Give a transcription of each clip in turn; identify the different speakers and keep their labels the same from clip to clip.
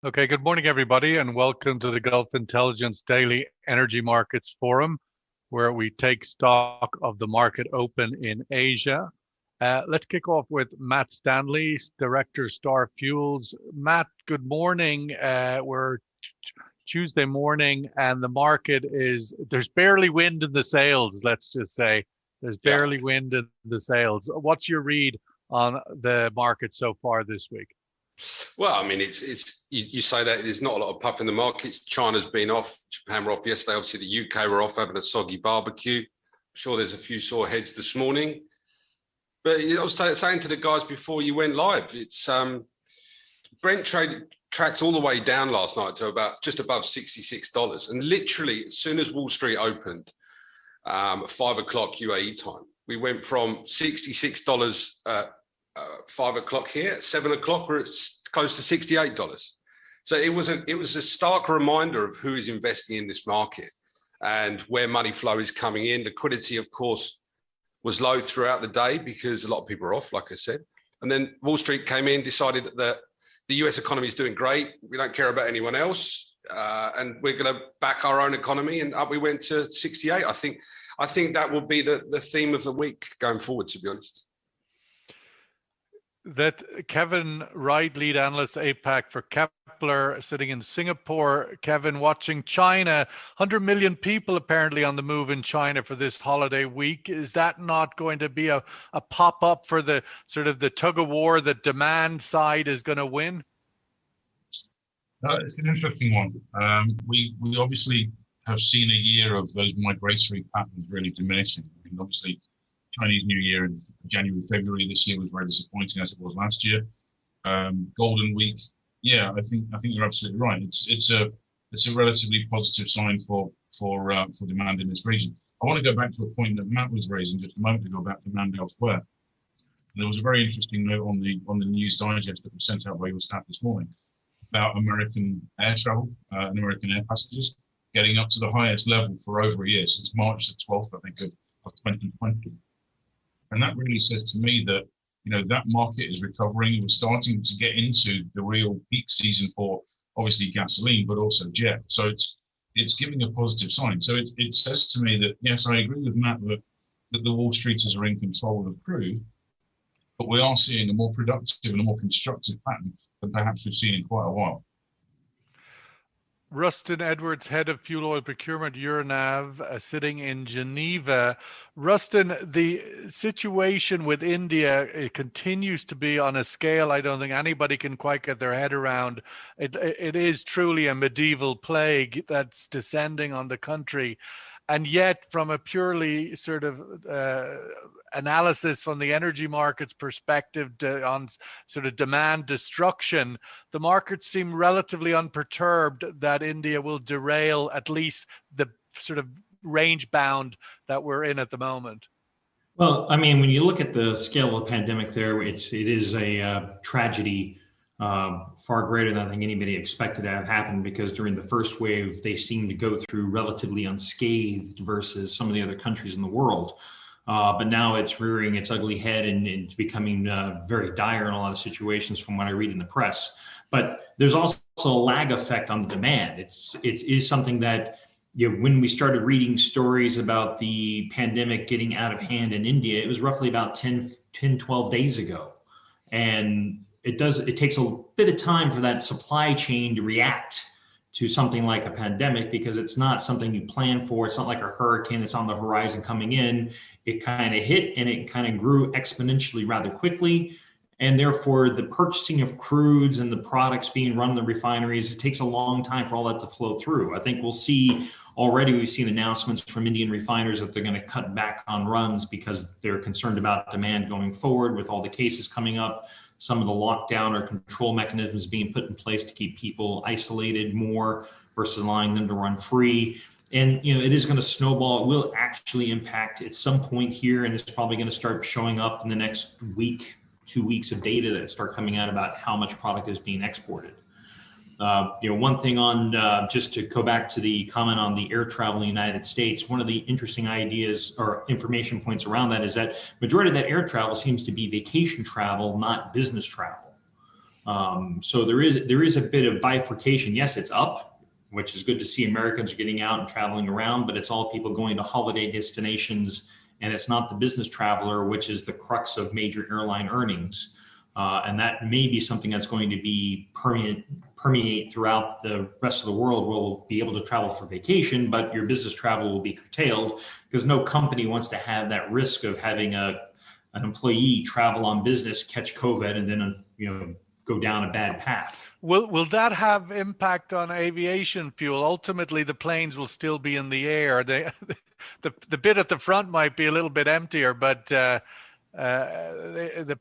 Speaker 1: Okay, good morning, everybody, and welcome to the Gulf Intelligence Daily Energy Markets Forum, where we take stock of the market open in Asia. Let's kick off with Matt Stanley, Director, Star Fuels. Matt, good morning. We're Tuesday morning, and the market there's barely wind in the sails, let's just say. There's barely wind in the sails. What's your read on the market so far this week?
Speaker 2: Well, I mean, you say that there's not a lot of puff in the markets. China's been off, Japan were off yesterday. Obviously, the UK were off having a soggy barbecue. I'm sure there's a few sore heads this morning. But I was saying to the guys before you went live, it's Brent tracked all the way down last night to about just above $66, and literally as soon as Wall Street opened at 5 o'clock UAE time, we went from $66. 5 o'clock here, at 7 o'clock, we're close to $68. So it was a stark reminder of who is investing in this market and where money flow is coming in. Liquidity, of course, was low throughout the day because a lot of people are off, like I said. And then Wall Street came in, decided that the US economy is doing great. We don't care about anyone else. And we're going to back our own economy. And up we went to 68. I think that will be the theme of the week going forward, to be honest.
Speaker 1: That Kevin Wright, lead analyst APAC for Kpler, sitting in Singapore. Kevin, watching China, 100 million people apparently on the move in China for this holiday week. Is that not going to be a pop-up for the sort of the tug of war that demand side is going to win?
Speaker 3: It's an interesting one. We obviously have seen a year of those migratory patterns really diminishing. I mean, obviously, Chinese New Year in January, February this year was very disappointing as it was last year. Golden Week, yeah, I think you're absolutely right. It's a relatively positive sign for demand in this region. I want to go back to a point that Matt was raising just a moment ago about demand elsewhere. There was a very interesting note on the news digest that was sent out by your staff this morning about American air travel and American air passengers getting up to the highest level for over a year, since March the 12th, I think, of 2020. And that really says to me that, that market is recovering. We're starting to get into the real peak season for obviously gasoline, but also jet. So it's giving a positive sign. So it says to me that, yes, I agree with Matt that the Wall Streeters are in control of crude, but we are seeing a more productive and a more constructive pattern than perhaps we've seen in quite a while.
Speaker 1: Rustin Edwards, head of fuel oil procurement, Euronav, sitting in Geneva. Rustin, the situation with India, it continues to be on a scale I don't think anybody can quite get their head around. It is truly a medieval plague that's descending on the country. And yet, from a purely sort of analysis from the energy markets perspective on sort of demand destruction, the markets seem relatively unperturbed that India will derail at least the sort of range bound that we're in at the moment.
Speaker 4: Well, I mean, when you look at the scale of the pandemic there, it is a tragedy far greater than I think anybody expected to have happened, because during the first wave, they seemed to go through relatively unscathed versus some of the other countries in the world. But now it's rearing its ugly head and it's becoming very dire in a lot of situations from what I read in the press. But there's also a lag effect on the demand. It is something that, when we started reading stories about the pandemic getting out of hand in India, it was roughly about 12 days ago. And it takes a bit of time for that supply chain to react to something like a pandemic, because it's not something you plan for. It's not like a hurricane that's on the horizon coming in. It kind of hit and it kind of grew exponentially rather quickly. And therefore, the purchasing of crudes and the products being run in the refineries, it takes a long time for all that to flow through. I think we've seen announcements from Indian refiners that they're going to cut back on runs because they're concerned about demand going forward with all the cases coming up. Some of the lockdown or control mechanisms being put in place to keep people isolated more versus allowing them to run free. And, it is going to snowball. It will actually impact at some point here, and it's probably going to start showing up in the next week, 2 weeks of data that start coming out about how much product is being exported. One thing on just to go back to the comment on the air travel in the United States, one of the interesting ideas or information points around that is that majority of that air travel seems to be vacation travel, not business travel. So there is a bit of bifurcation. Yes, it's up, which is good to see. Americans are getting out and traveling around, but it's all people going to holiday destinations, and it's not the business traveler, which is the crux of major airline earnings. And that may be something that's going to be permeate throughout the rest of the world. We'll be able to travel for vacation, but your business travel will be curtailed because no company wants to have that risk of having an employee travel on business, catch COVID, and then go down a bad path.
Speaker 1: Will that have impact on aviation fuel? Ultimately, the planes will still be in the air. The bit at the front might be a little bit emptier, but the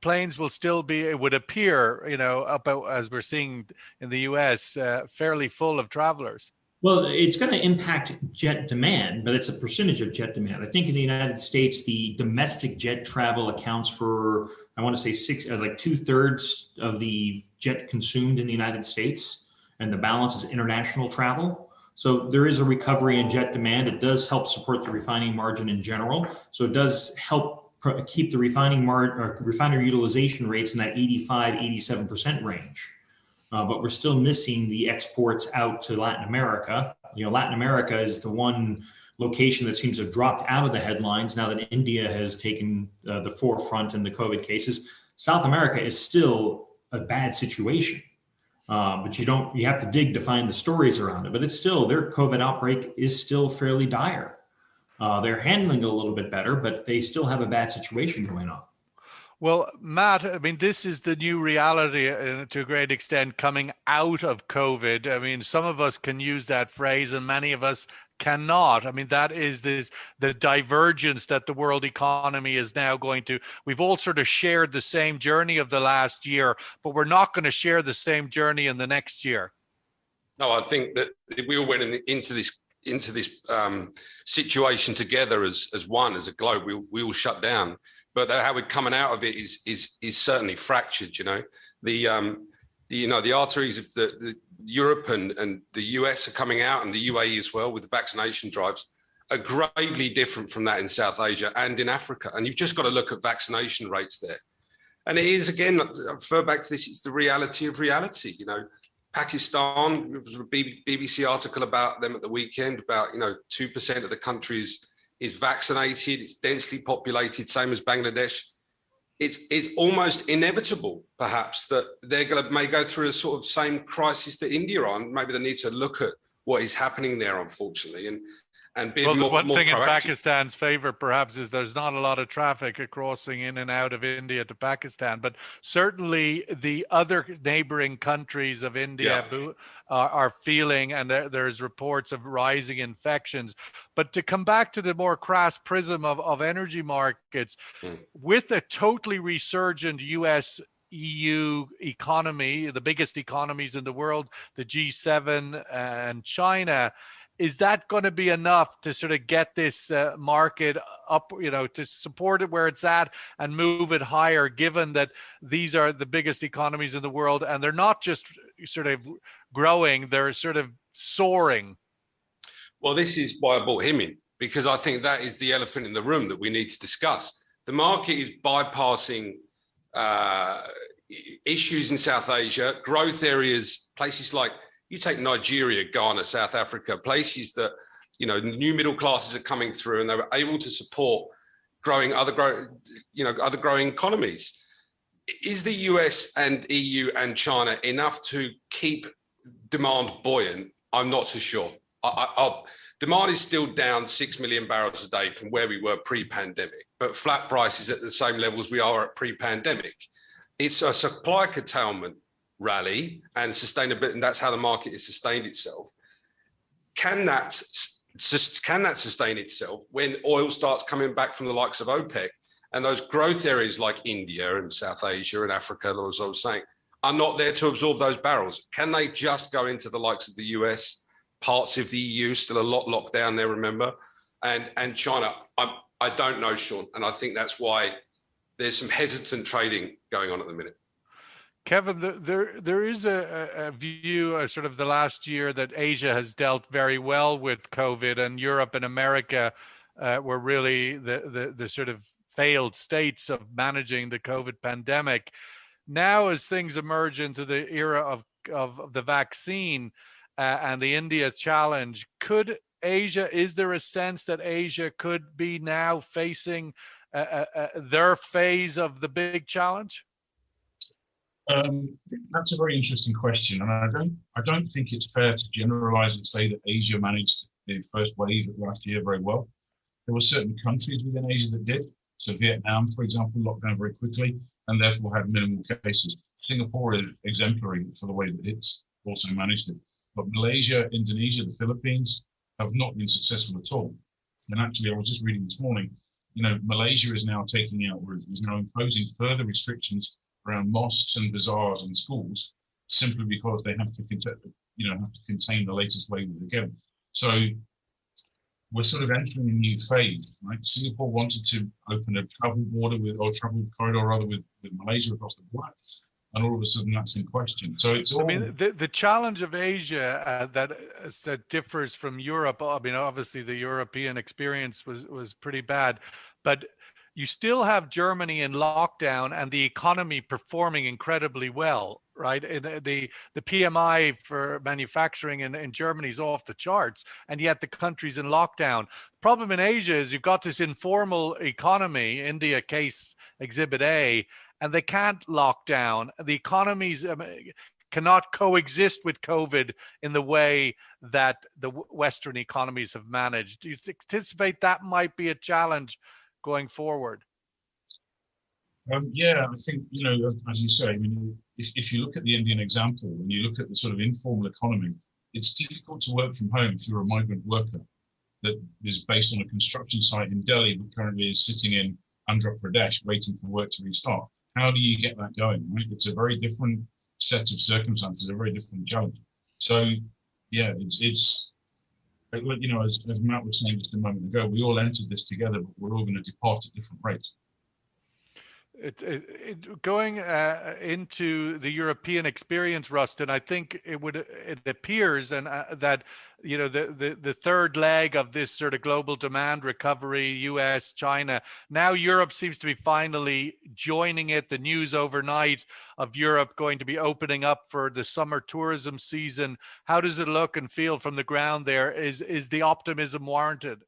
Speaker 1: planes will still be, it would appear, about as we're seeing in the US, fairly full of travelers.
Speaker 4: Well, it's going to impact jet demand, but it's a percentage of jet demand. I think in the United States, the domestic jet travel accounts for, I want to say 2/3 of the jet consumed in the United States, and the balance is international travel. So there is a recovery in jet demand. It does help support the refining margin in general. So it does help keep the refinery utilization rates in that 85-87% range. But we're still missing the exports out to Latin America. Latin America is the one location that seems to have dropped out of the headlines now that India has taken the forefront in the COVID cases. South America is still a bad situation, but you have to dig to find the stories around it. But it's still, their COVID outbreak is still fairly dire. They're handling it a little bit better, but they still have a bad situation going on.
Speaker 1: Well, Matt, I mean, this is the new reality to a great extent coming out of COVID. I mean, some of us can use that phrase and many of us cannot. I mean, that is the divergence that the world economy is now going to. We've all sort of shared the same journey of the last year, but we're not going to share the same journey in the next year.
Speaker 2: No, I think that we all went into this situation together as one, as a globe. We all shut down. But how we're coming out of it is certainly fractured. The arteries of the Europe and the US are coming out, and the UAE as well, with the vaccination drives, are gravely different from that in South Asia and in Africa. And you've just got to look at vaccination rates there. And it is, again, I refer back to this, it's the reality of reality. Pakistan, there was a BBC article about them at the weekend, about 2% of the country is vaccinated, it's densely populated, same as Bangladesh. It's almost inevitable, perhaps, that they're may go through a sort of same crisis that India are on. Maybe they need to look at what is happening there, unfortunately, and be more
Speaker 1: one thing
Speaker 2: proactive.
Speaker 1: In Pakistan's favor, perhaps, is there's not a lot of traffic crossing in and out of India to Pakistan, but certainly the other neighboring countries of India are feeling, and there's reports of rising infections. But to come back to the more crass prism of energy markets, with a totally resurgent US EU economy, the biggest economies in the world, the G7 and China, is that going to be enough to sort of get this market up, to support it where it's at and move it higher, given that these are the biggest economies in the world and they're not just sort of growing, they're sort of soaring?
Speaker 2: Well, this is why I brought him in, because I think that is the elephant in the room that we need to discuss. The market is bypassing issues in South Asia, growth areas, places like, you take Nigeria, Ghana, South Africa, places that, new middle classes are coming through and they were able to support other growing economies. Is the US and EU and China enough to keep demand buoyant? I'm not so sure. Demand is still down 6 million barrels a day from where we were pre-pandemic, but flat prices at the same levels we are at pre-pandemic. It's a supply curtailment rally and sustainability, and that's how the market has sustained itself. Can that sustain itself when oil starts coming back from the likes of OPEC, and those growth areas like India and South Asia and Africa, as I was saying, are not there to absorb those barrels? Can they just go into the likes of the US, parts of the EU, still a lot locked down there, remember, and China? I don't know, Sean, and I think that's why there's some hesitant trading going on at the minute.
Speaker 1: Kevin, there is a view sort of the last year that Asia has dealt very well with COVID, and Europe and America were really the sort of failed states of managing the COVID pandemic. Now, as things emerge into the era of the vaccine and the India challenge, could Asia, is there a sense that Asia could be now facing their phase of the big challenge?
Speaker 3: That's a very interesting question, and I don't think it's fair to generalize and say that Asia managed the first wave of last year very well. There were certain countries within Asia that did. So Vietnam, for example, locked down very quickly and therefore had minimal cases. Singapore is exemplary for the way that it's also managed it. But Malaysia, Indonesia, the Philippines have not been successful at all. And actually, I was just reading this morning, Malaysia is now imposing further restrictions around mosques and bazaars and schools simply because they have to contain the latest wave that they're getting. So we're sort of entering a new phase, right? Singapore wanted to open a travel corridor with Malaysia across the border, and all of a sudden that's in question. So it's all.
Speaker 1: I mean, the challenge of Asia that differs from Europe. I mean, obviously the European experience was pretty bad, but you still have Germany in lockdown and the economy performing incredibly well, right? The PMI for manufacturing in Germany is off the charts, and yet the country's in lockdown. Problem in Asia is you've got this informal economy, India case exhibit A, and they can't lock down. The economies cannot coexist with COVID in the way that the Western economies have managed. Do you anticipate that might be a challenge going forward?
Speaker 3: Yeah, I think, as you say, I mean, if you look at the Indian example, and you look at the sort of informal economy, it's difficult to work from home if you're a migrant worker that is based on a construction site in Delhi, but currently is sitting in Andhra Pradesh waiting for work to restart. How do you get that going? Right? It's a very different set of circumstances, a very different challenge. So, yeah, it's as Matt was saying just a moment ago, we all entered this together, but we're all going to depart at different rates.
Speaker 1: Going into the European experience, Rustin, I think it appears and that the third leg of this sort of global demand recovery, US, China, now Europe seems to be finally joining it. The news overnight of Europe going to be opening up for the summer tourism season. How does it look and feel from the ground there? Is the optimism warranted?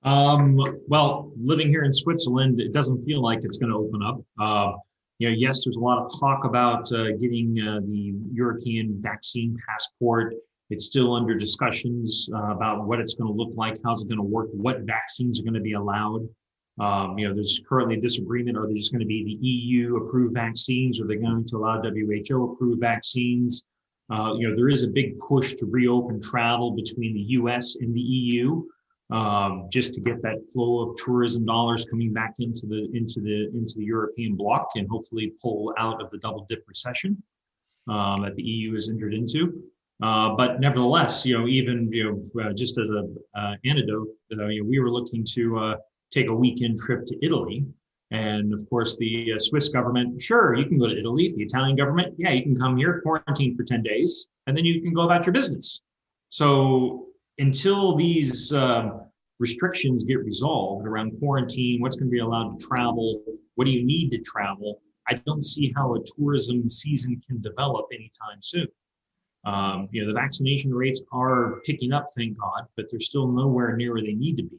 Speaker 4: Well, living here in Switzerland, it doesn't feel like it's going to open up. Yes, there's a lot of talk about getting the European vaccine passport. It's still under discussions about what it's going to look like, how's it going to work, what vaccines are going to be allowed. There's currently a disagreement. Are they just going to be the EU approved vaccines? Or are they going to allow WHO approved vaccines? There is a big push to reopen travel between the US and the EU. Just to get that flow of tourism dollars coming back into the European bloc and hopefully pull out of the double dip recession that the EU has entered into. But nevertheless, just as an anecdote, we were looking to take a weekend trip to Italy, and of course the Swiss government, sure, you can go to Italy. The Italian government, yeah, you can come here, quarantine for 10 days, and then you can go about your business. So until these restrictions get resolved around quarantine, what's going to be allowed to travel, what do you need to travel, I don't see how a tourism season can develop anytime soon. The vaccination rates are picking up, thank God, but they're still nowhere near where they need to be.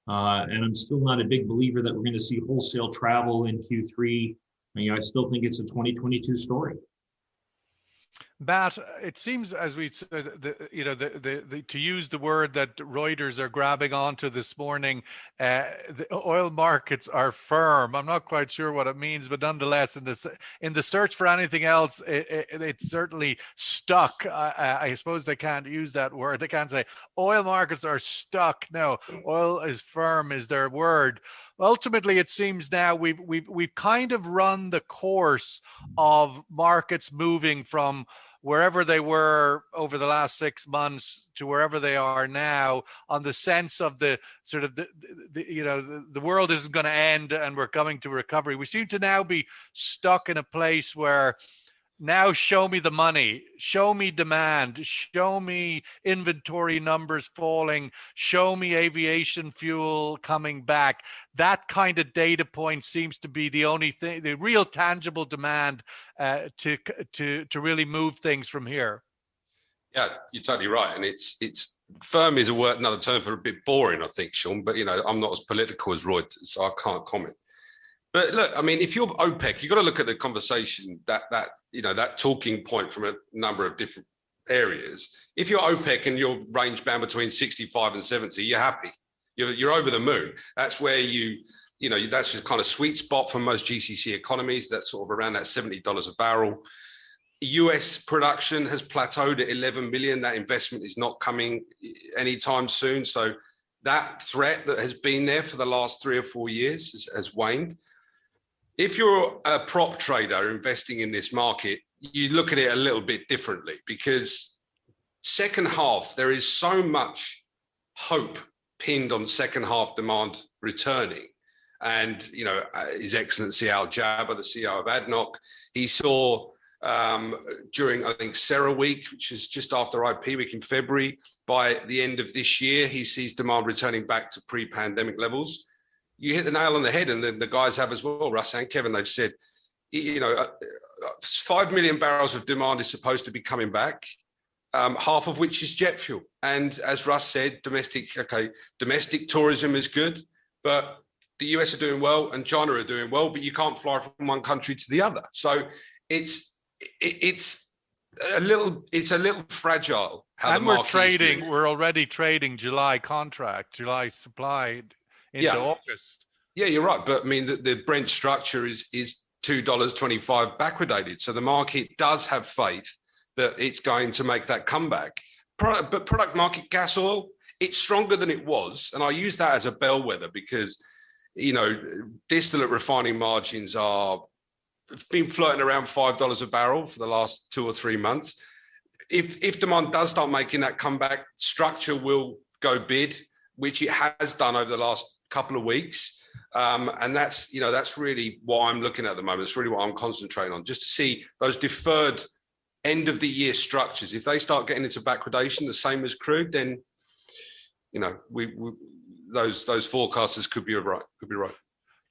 Speaker 4: And I'm still not a big believer that we're going to see wholesale travel in Q3. I still think it's a 2022 story.
Speaker 1: Matt, it seems, as we said, to use the word that Reuters are grabbing onto this morning, the oil markets are firm. I'm not quite sure what it means, but nonetheless, in the search for anything else, it's certainly stuck. I suppose they can't use that word. They can't say oil markets are stuck. No, oil is firm is their word. Ultimately, it seems now we've kind of run the course of markets moving from wherever they were over the last 6 months to wherever they are now, on the sense of the sort of the world isn't going to end and we're coming to recovery. We seem to now be stuck in a place where now show me the money, show me demand, show me inventory numbers falling, show me aviation fuel coming back. That kind of data point seems to be the only thing, the real tangible demand to really move things from here.
Speaker 2: Yeah, you're totally right. And it's firm is a word, another term for a bit boring, I think, Sean, but I'm not as political as Reuters, so I can't comment. But look, I mean, if you're OPEC, you've got to look at the conversation, that talking point from a number of different areas. If you're OPEC and you're range bound between 65 and 70, you're happy. You're over the moon. That's where that's just kind of sweet spot for most GCC economies. That's sort of around that $70 a barrel. US production has plateaued at 11 million. That investment is not coming anytime soon. So that threat that has been there for the last 3 or 4 years has waned. If you're a prop trader investing in this market, you look at it a little bit differently, because second half, there is so much hope pinned on second half demand returning. And, His Excellency Al Jaber, the CEO of ADNOC, he saw during, I think, Sarah Week, which is just after IP Week in February, by the end of this year, he sees demand returning back to pre-pandemic levels. You hit the nail on the head, and the guys have as well, Russ and Kevin. They've said, 5 million barrels of demand is supposed to be coming back, half of which is jet fuel. And as Russ said, domestic tourism is good, but the US are doing well and China are doing well, but you can't fly from one country to the other. So it's a little fragile.
Speaker 1: And we're already trading July supply into August.
Speaker 2: Yeah, you're right. But I mean, the Brent structure is $2.25 backwardated. So the market does have faith that it's going to make that comeback. But product market gas oil, it's stronger than it was. And I use that as a bellwether because, distillate refining margins have been floating around $5 a barrel for the last 2 or 3 months. If demand does start making that comeback, structure will go bid, which it has done over the last couple of weeks. And that's really what I'm looking at the moment. It's really what I'm concentrating on, just to see those deferred end of the year structures. If they start getting into backwardation, the same as crude, then those forecasters could be right.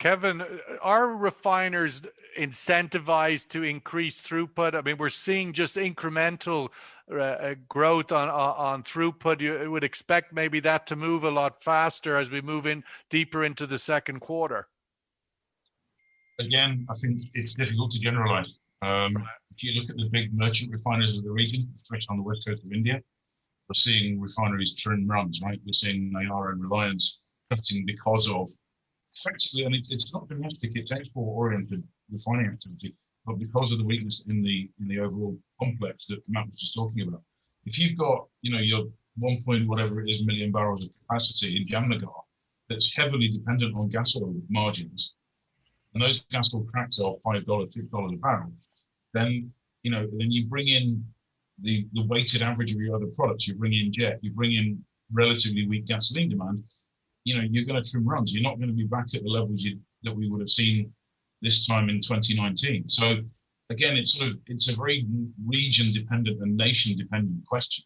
Speaker 1: Kevin, are refiners incentivized to increase throughput? I mean, we're seeing just incremental growth on throughput. You would expect maybe that to move a lot faster as we move in deeper into the second quarter.
Speaker 3: Again, I think it's difficult to generalize. If you look at the big merchant refiners of the region, especially on the west coast of India, we're seeing refineries trim runs, right? We're seeing Nayara and Reliance cutting because of effectively, and it's not domestic, it's export-oriented refining activity, but because of the weakness in the overall complex that Matt was just talking about. If you've got, your 1 point whatever it is million barrels of capacity in Jamnagar that's heavily dependent on gas oil margins, and those gas oil cracks are $5, $6 a barrel, then you bring in the weighted average of your other products. You bring in jet, you bring in relatively weak gasoline demand. You're going to trim runs. You're not going to be back at the levels that we would have seen this time in 2019. So again, it's a very region dependent and nation dependent question.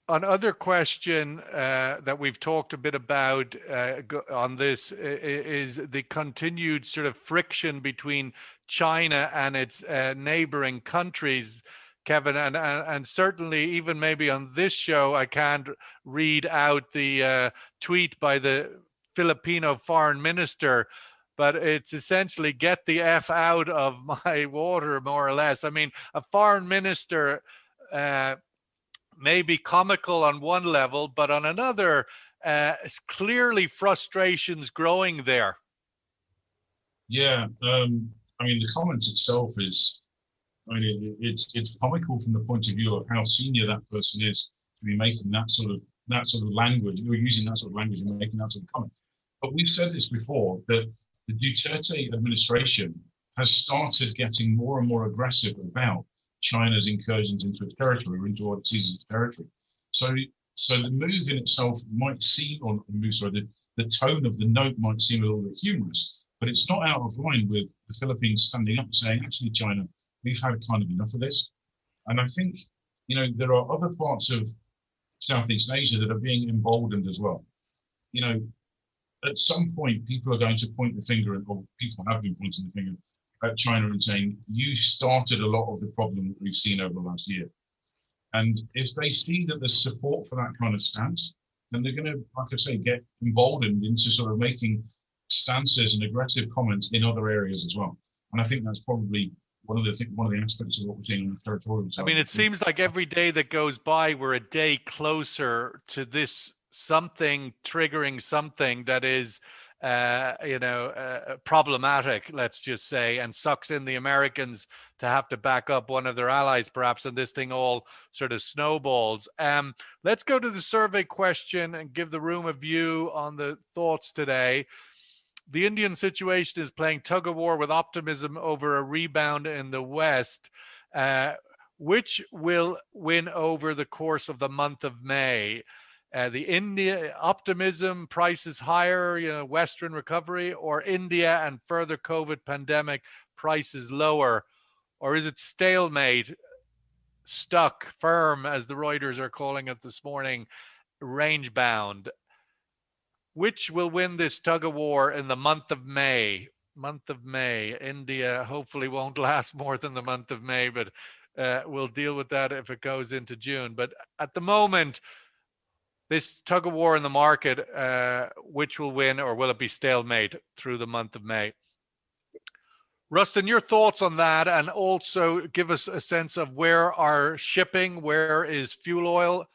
Speaker 1: Another question that we've talked a bit about on this is the continued sort of friction between China and its neighboring countries, Kevin, and certainly even maybe on this show, I can't read out the tweet by the Filipino foreign minister, but it's essentially get the F out of my water, more or less. I mean, a foreign minister may be comical on one level, but on another, it's clearly frustrations growing there.
Speaker 3: Yeah, I mean, the comment itself is, it's comical from the point of view of how senior that person is to be making that sort of language, or using that sort of language and making that sort of comment. But we've said this before, that the Duterte administration has started getting more and more aggressive about China's incursions into its territory, or into what it sees as its territory. So the move in itself might seem, the tone of the note might seem a little bit humorous, But it's not out of line with the Philippines standing up and saying, actually, China, we've had kind of enough of this. And I think, there are other parts of Southeast Asia that are being emboldened as well. At some point, people are going to point the finger at, or people have been pointing the finger at China and saying, you started a lot of the problem that we've seen over the last year. And if they see that there's support for that kind of stance, then they're going to, like I say, get emboldened into sort of making stances and aggressive comments in other areas as well. And I think that's probably one of the aspects of what we're seeing on the territorial side.
Speaker 1: I mean, it seems like every day that goes by, we're a day closer to this something triggering something that is, problematic, let's just say, and sucks in the Americans to have to back up one of their allies, perhaps, and this thing all sort of snowballs. Let's go to the survey question and give the room a view on the thoughts today. The Indian situation is playing tug of war with optimism over a rebound in the West. Which will win over the course of the month of May? The India optimism, prices higher, Western recovery, or India and further COVID pandemic, prices lower? Or is it stalemate, stuck, firm, as the Reuters are calling it this morning, range bound? Which will win this tug of war in the month of May? Month of May. India hopefully won't last more than the month of May, but we'll deal with that if it goes into June. But at the moment, this tug of war in the market, which will win, or will it be stalemate through the month of May? Rustin, your thoughts on that, and also give us a sense of where are shipping, where is fuel oil?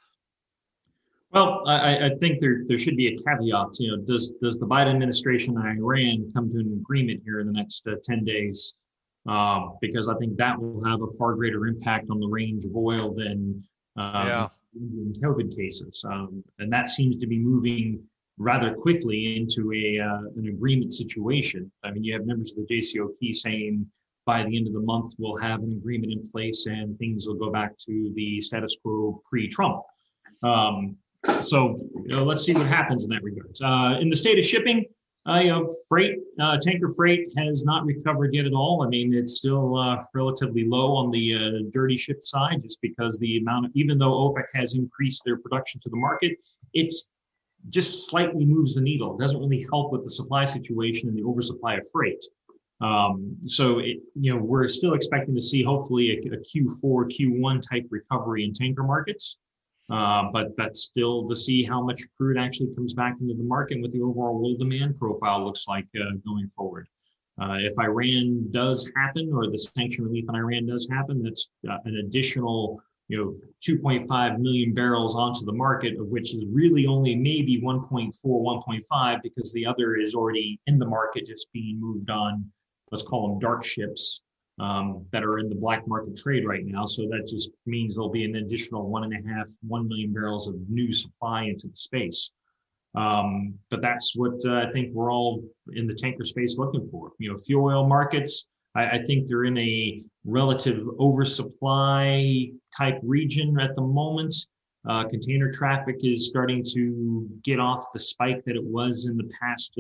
Speaker 4: Well, I think there should be a caveat. Does the Biden administration and Iran come to an agreement here in the next 10 days? Because I think that will have a far greater impact on the range of oil than Indian COVID cases. And that seems to be moving rather quickly into an agreement situation. I mean, you have members of the JCOP saying by the end of the month, we'll have an agreement in place and things will go back to the status quo pre-Trump. So let's see what happens in that regard. In the state of shipping, freight, tanker freight has not recovered yet at all. I mean, it's still relatively low on the dirty ship side, just because the amount of, even though OPEC has increased their production to the market, it's just slightly moves the needle. It doesn't really help with the supply situation and the oversupply of freight. So we're still expecting to see hopefully a Q4, Q1 type recovery in tanker markets. But that's still to see how much crude actually comes back into the market and what the overall oil demand profile looks like going forward. If Iran does happen, or the sanction relief on Iran does happen, that's an additional 2.5 million barrels onto the market, of which is really only maybe 1.4, 1.5, because the other is already in the market, just being moved on, let's call them dark ships. That are in the black market trade right now. So that just means there'll be an additional 1 million barrels of new supply into the space. But that's what I think we're all in the tanker space looking for. Fuel oil markets, I think they're in a relative oversupply type region at the moment. Container traffic is starting to get off the spike that it was in the past,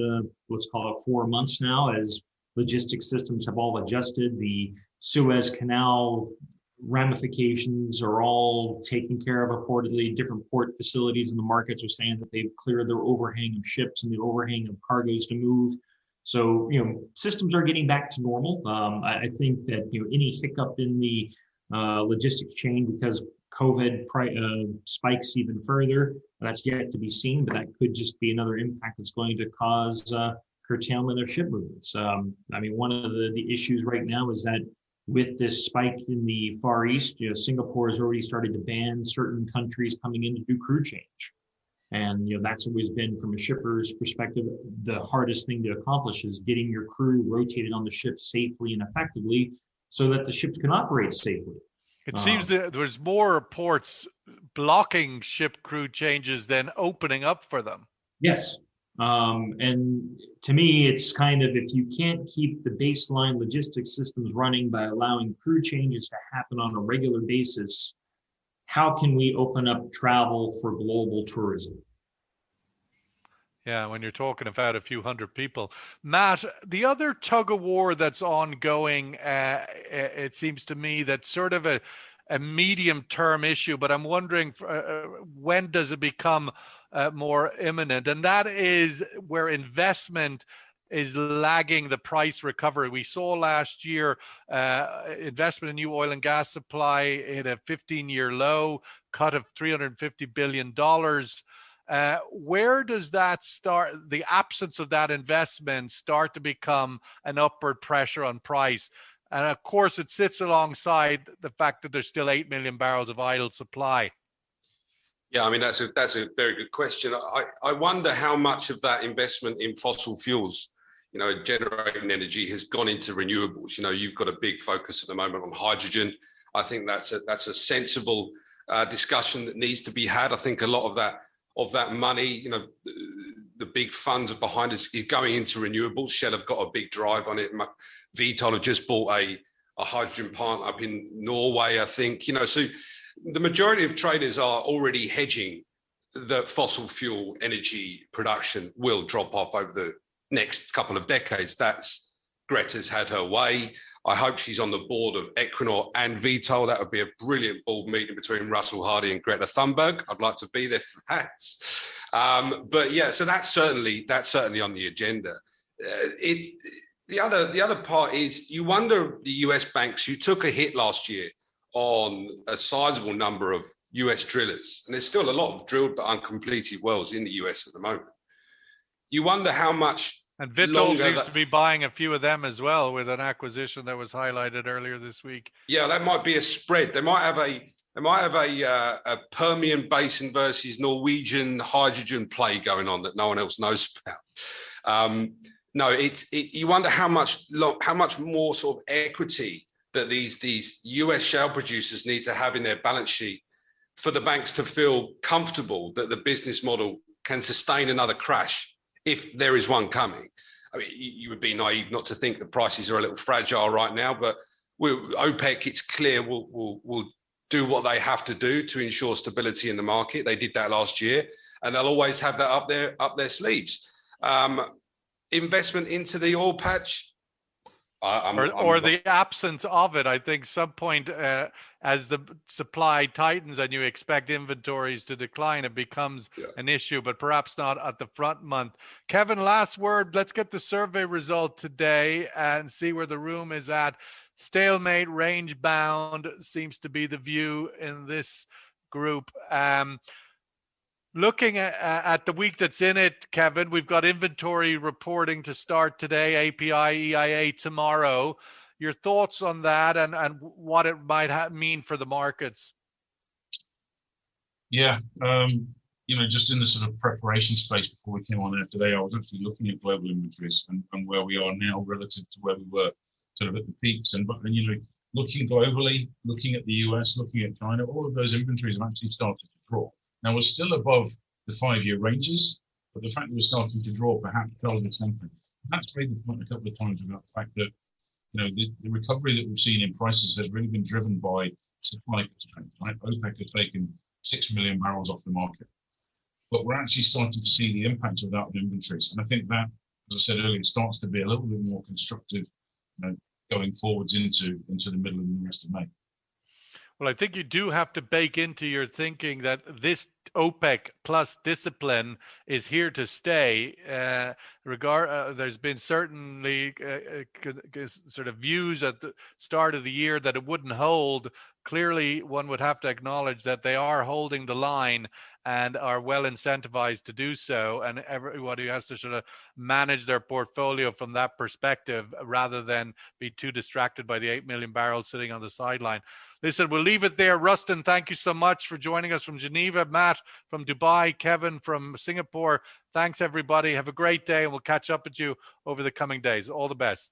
Speaker 4: let's call it 4 months now, as logistics systems have all adjusted. The Suez Canal ramifications are all taken care of reportedly. Different port facilities in the markets are saying that they've cleared their overhang of ships and the overhang of cargoes to move. So, systems are getting back to normal. I think that, any hiccup in the logistics chain because COVID spikes even further, that's yet to be seen, but that could just be another impact that's going to cause curtailment of ship movements. One of the issues right now is that with this spike in the Far East, Singapore has already started to ban certain countries coming in to do crew change. And, that's always been, from a shipper's perspective, the hardest thing to accomplish is getting your crew rotated on the ship safely and effectively so that the ships can operate safely.
Speaker 1: It seems that there's more ports blocking ship crew changes than opening up for them.
Speaker 4: Yes. And to me, it's kind of, if you can't keep the baseline logistics systems running by allowing crew changes to happen on a regular basis, how can we open up travel for global tourism?
Speaker 1: Yeah, when you're talking about a few hundred people. Matt, the other tug of war that's ongoing, it seems to me that's sort of a medium term issue, but I'm wondering when does it become more imminent? And that is where investment is lagging the price recovery. We saw last year investment in new oil and gas supply hit a 15-year low, cut of $350 billion. Where does that start, the absence of that investment start to become an upward pressure on price? And of course, it sits alongside the fact that there's still 8 million barrels of idle supply.
Speaker 2: Yeah, I mean, that's a very good question. I wonder how much of that investment in fossil fuels, generating energy, has gone into renewables. You've got a big focus at the moment on hydrogen. I think that's a sensible discussion that needs to be had. I think a lot of that money, the big funds behind us is going into renewables. Shell have got a big drive on it. Vitol have just bought a hydrogen plant up in Norway, I think. So the majority of traders are already hedging that fossil fuel energy production will drop off over the next couple of decades. That's Greta's had her way. I hope she's on the board of Equinor and Vitol. That would be a brilliant board meeting between Russell Hardy and Greta Thunberg. I'd like to be there for that. But yeah, so that's certainly on the agenda. The other part is, you wonder, the US banks who took a hit last year on a sizable number of US drillers, and there's still a lot of drilled but uncompleted wells in the US at the moment. You wonder how much. And
Speaker 1: Vitol seems to be buying a few of them as well, with an acquisition that was highlighted earlier this week.
Speaker 2: Yeah, that might be a spread. They might have a Permian Basin versus Norwegian hydrogen play going on that no one else knows about. No, you wonder how much more sort of equity that these US shale producers need to have in their balance sheet for the banks to feel comfortable that the business model can sustain another crash, if there is one coming. I mean, you would be naive not to think the prices are a little fragile right now, but OPEC, it's clear, will do what they have to do to ensure stability in the market. They did that last year, and they'll always have that up their sleeves. Investment into the oil patch,
Speaker 1: or the absence of it. I think some point as the supply tightens and you expect inventories to decline, it becomes an issue, but perhaps not at the front month. Kevin, last word. Let's get the survey result today and see where the room is at. Stalemate, range bound seems to be the view in this group. Looking at the week that's in it, Kevin, we've got inventory reporting to start today, API, EIA tomorrow. Your thoughts on that and what it might mean for the markets?
Speaker 3: Yeah, just in the sort of preparation space before we came on air today, I was actually looking at global inventories and where we are now relative to where we were sort of at the peaks. And looking globally, looking at the US, looking at China, all of those inventories have actually started to draw. Now, we're still above the 5-year ranges, but the fact that we're starting to draw perhaps tells us something. That's made the point a couple of times about the fact that the recovery that we've seen in prices has really been driven by supply constraints. Right? OPEC has taken 6 million barrels off the market, but we're actually starting to see the impact of that on inventories. And I think that, as I said earlier, starts to be a little bit more constructive, going forwards into the middle of the rest of May.
Speaker 1: Well, I think you do have to bake into your thinking that this OPEC plus discipline is here to stay. There's been certainly sort of views at the start of the year that it wouldn't hold. Clearly, one would have to acknowledge that they are holding the line and are well incentivized to do so. And everybody has to sort of manage their portfolio from that perspective rather than be too distracted by the 8 million barrels sitting on the sideline. Listen, we'll leave it there. Rustin, thank you so much for joining us from Geneva. Matt from Dubai, Kevin from Singapore. Thanks, everybody. Have a great day, and we'll catch up with you over the coming days. All the best.